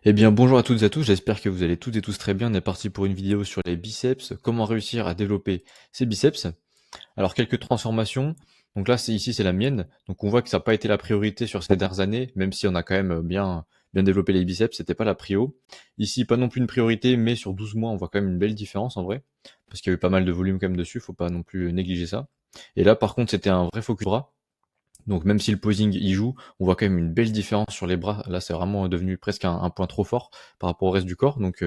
Eh bien, bonjour à toutes et à tous, j'espère que vous allez toutes et tous très bien. On est parti pour une vidéo sur les biceps, comment réussir à développer ses biceps. Alors, quelques transformations. Donc là, c'est la mienne. Donc on voit que ça n'a pas été la priorité sur ces dernières années, même si on a quand même bien développé les biceps, c'était pas la prio. Ici, pas non plus une priorité, mais sur 12 mois, on voit quand même une belle différence en vrai, parce qu'il y a eu pas mal de volume quand même dessus, faut pas non plus négliger ça. Et là, par contre, c'était un vrai focus bras. Donc même si le posing y joue, on voit quand même une belle différence sur les bras. Là, c'est vraiment devenu presque un point trop fort par rapport au reste du corps. Donc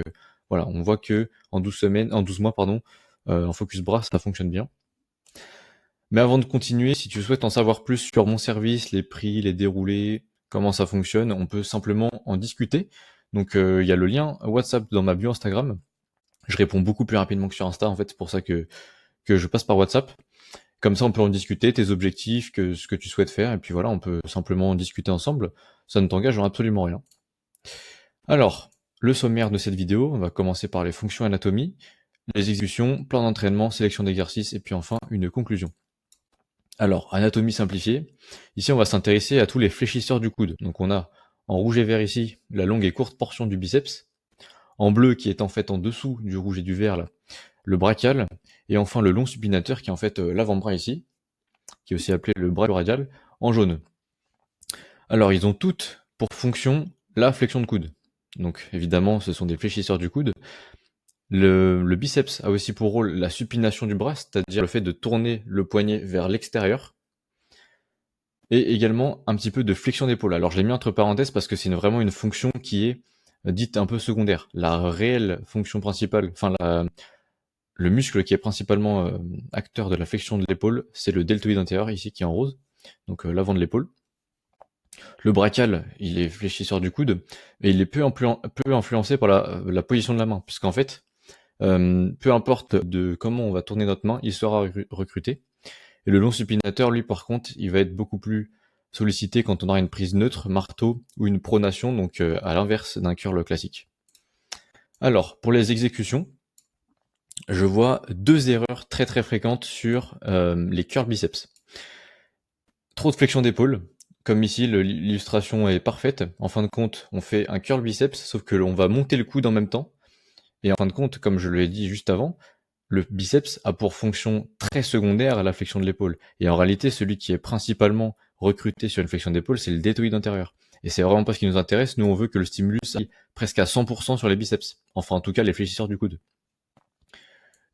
voilà, on voit que en 12 semaines, en 12 mois, pardon, en focus bras, ça fonctionne bien. Mais avant de continuer, si tu souhaites en savoir plus sur mon service, les prix, les déroulés, comment ça fonctionne, on peut simplement en discuter. Donc il y a le lien WhatsApp dans ma bio Instagram. Je réponds beaucoup plus rapidement que sur Insta, en fait, c'est pour ça que je passe par WhatsApp. Comme ça, on peut en discuter, tes objectifs, ce que tu souhaites faire, et puis voilà, on peut simplement en discuter ensemble. Ça ne t'engage en absolument rien. Alors, le sommaire de cette vidéo, on va commencer par les fonctions anatomie, les exécutions, plan d'entraînement, sélection d'exercices, et puis enfin une conclusion. Alors, anatomie simplifiée. Ici, on va s'intéresser à tous les fléchisseurs du coude. Donc on a en rouge et vert ici la longue et courte portion du biceps, en bleu qui est en fait en dessous du rouge et du vert là, le brachial, et enfin le long supinateur qui est en fait l'avant-bras ici, qui est aussi appelé le bras radial, en jaune. Alors, ils ont toutes pour fonction la flexion de coude. Donc, évidemment, ce sont des fléchisseurs du coude. Le biceps a aussi pour rôle la supination du bras, c'est-à-dire le fait de tourner le poignet vers l'extérieur. Et également un petit peu de flexion d'épaule. Alors, je l'ai mis entre parenthèses parce que c'est vraiment une fonction qui est dite un peu secondaire. La réelle fonction principale, le muscle qui est principalement acteur de la flexion de l'épaule, c'est le deltoïde antérieur, ici, qui est en rose. Donc, l'avant de l'épaule. Le brachial, il est fléchisseur du coude, et il est peu influencé par la position de la main, puisqu'en fait, peu importe de comment on va tourner notre main, il sera recruté. Et le long supinateur, lui, par contre, il va être beaucoup plus sollicité quand on aura une prise neutre, marteau ou une pronation, donc à l'inverse d'un curl classique. Alors, pour les exécutions, je vois deux erreurs très très fréquentes sur les curls biceps. Trop de flexion d'épaule. Comme ici, l'illustration est parfaite. En fin de compte, on fait un curl biceps, sauf que l'on va monter le coude en même temps. Et en fin de compte, comme je l'ai dit juste avant, le biceps a pour fonction très secondaire la flexion de l'épaule. Et en réalité, celui qui est principalement recruté sur une flexion d'épaule, c'est le deltoïde antérieur. Et c'est vraiment pas ce qui nous intéresse. Nous, on veut que le stimulus aille presque à 100% sur les biceps. Enfin, en tout cas, les fléchisseurs du coude.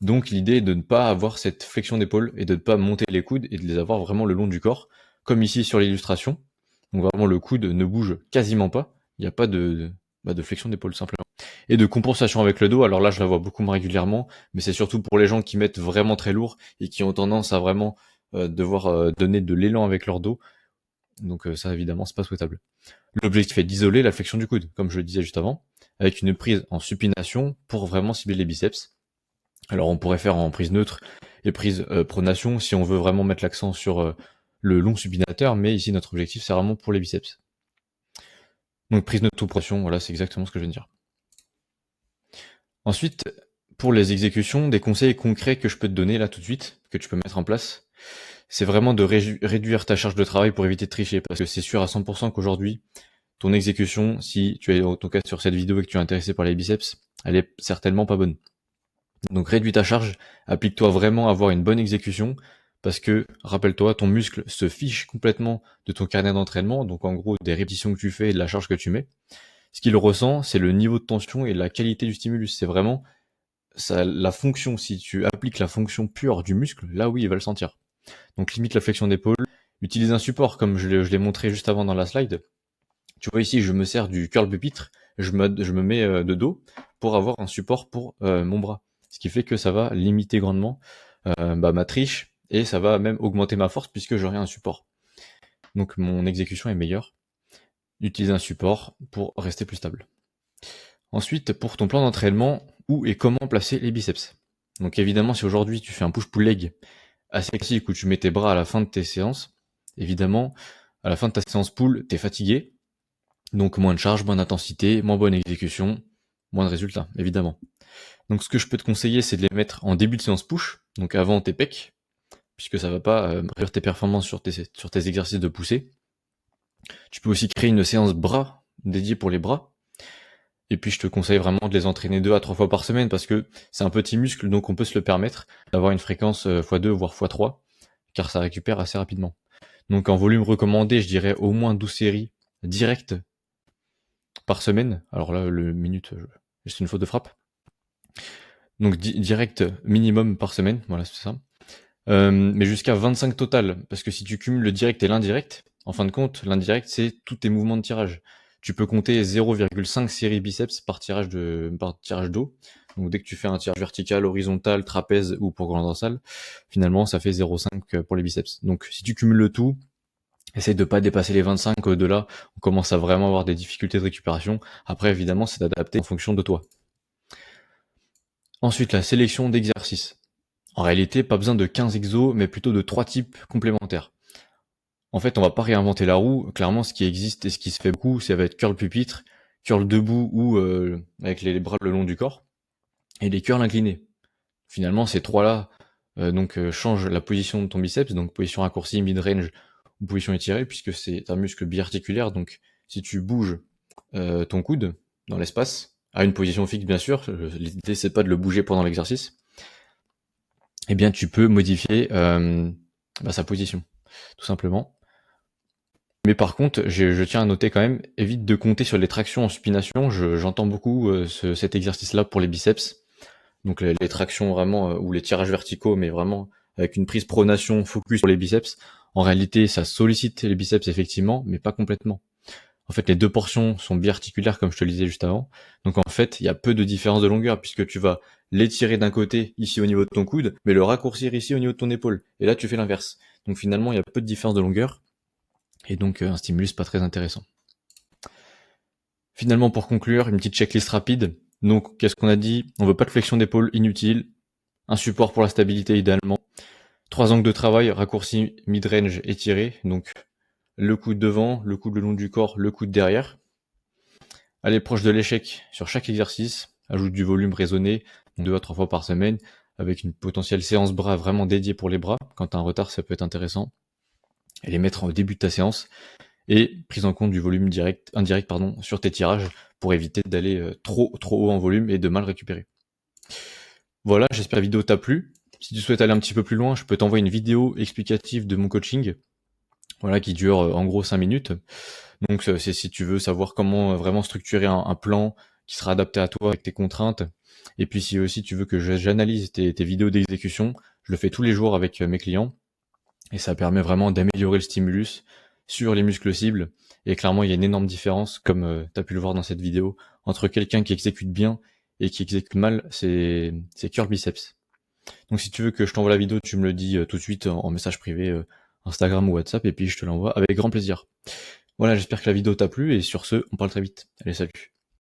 Donc, l'idée est de ne pas avoir cette flexion d'épaule et de ne pas monter les coudes et de les avoir vraiment le long du corps, comme ici sur l'illustration. Donc, vraiment, le coude ne bouge quasiment pas. Il n'y a pas de flexion d'épaule, simplement. Et de compensation avec le dos, alors là, je la vois beaucoup moins régulièrement, mais c'est surtout pour les gens qui mettent vraiment très lourd et qui ont tendance à vraiment devoir donner de l'élan avec leur dos. Donc, ça, évidemment, c'est pas souhaitable. L'objectif est d'isoler la flexion du coude, comme je le disais juste avant, avec une prise en supination pour vraiment cibler les biceps. Alors on pourrait faire en prise neutre et prise pronation si on veut vraiment mettre l'accent sur le long supinateur, mais ici notre objectif c'est vraiment pour les biceps. Donc prise neutre ou pronation, voilà, c'est exactement ce que je viens de dire. Ensuite, pour les exécutions, des conseils concrets que je peux te donner là tout de suite, que tu peux mettre en place, c'est vraiment de réduire ta charge de travail pour éviter de tricher, parce que c'est sûr à 100% qu'aujourd'hui, ton exécution, si tu es en tout cas sur cette vidéo et que tu es intéressé par les biceps, elle est certainement pas bonne. Donc réduis ta charge, applique-toi vraiment à avoir une bonne exécution, parce que, rappelle-toi, ton muscle se fiche complètement de ton carnet d'entraînement, donc en gros des répétitions que tu fais et de la charge que tu mets. Ce qu'il ressent, c'est le niveau de tension et la qualité du stimulus. C'est vraiment ça, la fonction, si tu appliques la fonction pure du muscle, là oui, il va le sentir. Donc limite la flexion d'épaule, utilise un support, comme je l'ai montré juste avant dans la slide. Tu vois ici, je me sers du curl pupitre, je me mets de dos pour avoir un support pour mon bras. Ce qui fait que ça va limiter grandement ma triche et ça va même augmenter ma force puisque j'aurai un support. Donc mon exécution est meilleure. Utilise un support pour rester plus stable. Ensuite, pour ton plan d'entraînement, où et comment placer les biceps. Donc évidemment, si aujourd'hui tu fais un push-pull leg assez classique où tu mets tes bras à la fin de tes séances, évidemment, à la fin de ta séance pull, t'es fatigué, donc moins de charge, moins d'intensité, moins bonne exécution, moins de résultats, évidemment. Donc ce que je peux te conseiller, c'est de les mettre en début de séance push, donc avant tes pecs, puisque ça va pas réduire tes performances sur tes exercices de poussée. Tu peux aussi créer une séance bras dédiée pour les bras. Et puis je te conseille vraiment de les entraîner 2 à 3 fois par semaine parce que c'est un petit muscle, donc on peut se le permettre d'avoir une fréquence x2 voire x3, car ça récupère assez rapidement. Donc en volume recommandé, je dirais au moins 12 séries directes par semaine. Alors là, le minute, c'est une faute de frappe. Donc direct minimum par semaine, voilà, c'est ça. Mais jusqu'à 25 total, parce que si tu cumules le direct et l'indirect, en fin de compte, l'indirect, c'est tous tes mouvements de tirage. Tu peux compter 0,5 séries biceps par tirage d'eau. Donc dès que tu fais un tirage vertical, horizontal, trapèze ou pour grand dorsal, finalement ça fait 0,5 pour les biceps. Donc si tu cumules le tout, essaye de pas dépasser les 25, au-delà, on commence à vraiment avoir des difficultés de récupération. Après évidemment c'est adapté en fonction de toi. Ensuite la sélection d'exercices. En réalité, pas besoin de 15 exos, mais plutôt de 3 types complémentaires. En fait, on va pas réinventer la roue. Clairement, ce qui existe et ce qui se fait beaucoup, ça va être curl pupitre, curl debout ou avec les bras le long du corps, et les curls inclinés. Finalement, ces trois-là changent la position de ton biceps, donc position raccourcie, mid-range ou position étirée, puisque c'est un muscle biarticulaire. Donc, si tu bouges ton coude dans l'espace, à une position fixe bien sûr, l'idée c'est pas de le bouger pendant l'exercice, eh bien tu peux modifier sa position, tout simplement. Mais par contre, je tiens à noter quand même, évite de compter sur les tractions en supination. J'entends beaucoup cet exercice-là pour les biceps. Donc les tractions vraiment, ou les tirages verticaux, mais vraiment avec une prise pronation focus sur les biceps. En réalité, ça sollicite les biceps effectivement, mais pas complètement. En fait, les deux portions sont biarticulaires, comme je te le disais juste avant. Donc en fait, il y a peu de différence de longueur, puisque tu vas l'étirer d'un côté, ici au niveau de ton coude, mais le raccourcir ici au niveau de ton épaule. Et là, tu fais l'inverse. Donc finalement, il y a peu de différence de longueur, et donc un stimulus pas très intéressant. Finalement, pour conclure, une petite checklist rapide. Donc, qu'est-ce qu'on a dit? On veut pas de flexion d'épaule inutile, un support pour la stabilité idéalement, 3 angles de travail, raccourci, mid-range, étiré, donc le coude devant, le coude le long du corps, le coude derrière. Aller proche de l'échec sur chaque exercice, ajoute du volume raisonné, 2 à 3 fois par semaine, avec une potentielle séance bras vraiment dédiée pour les bras. Quand tu as un retard, ça peut être intéressant. Et les mettre au début de ta séance. Et prise en compte du volume indirect sur tes tirages pour éviter d'aller trop haut en volume et de mal récupérer. Voilà, j'espère que la vidéo t'a plu. Si tu souhaites aller un petit peu plus loin, je peux t'envoyer une vidéo explicative de mon coaching, voilà, qui dure en gros 5 minutes. Donc c'est si tu veux savoir comment vraiment structurer un plan qui sera adapté à toi avec tes contraintes. Et puis si aussi tu veux que j'analyse tes vidéos d'exécution, je le fais tous les jours avec mes clients. Et ça permet vraiment d'améliorer le stimulus sur les muscles cibles. Et clairement, il y a une énorme différence, comme tu as pu le voir dans cette vidéo, entre quelqu'un qui exécute bien et qui exécute mal ses curl biceps. Donc si tu veux que je t'envoie la vidéo, tu me le dis tout de suite en message privé, Instagram ou WhatsApp, et puis je te l'envoie avec grand plaisir. Voilà, j'espère que la vidéo t'a plu, et sur ce, on parle très vite. Allez, salut.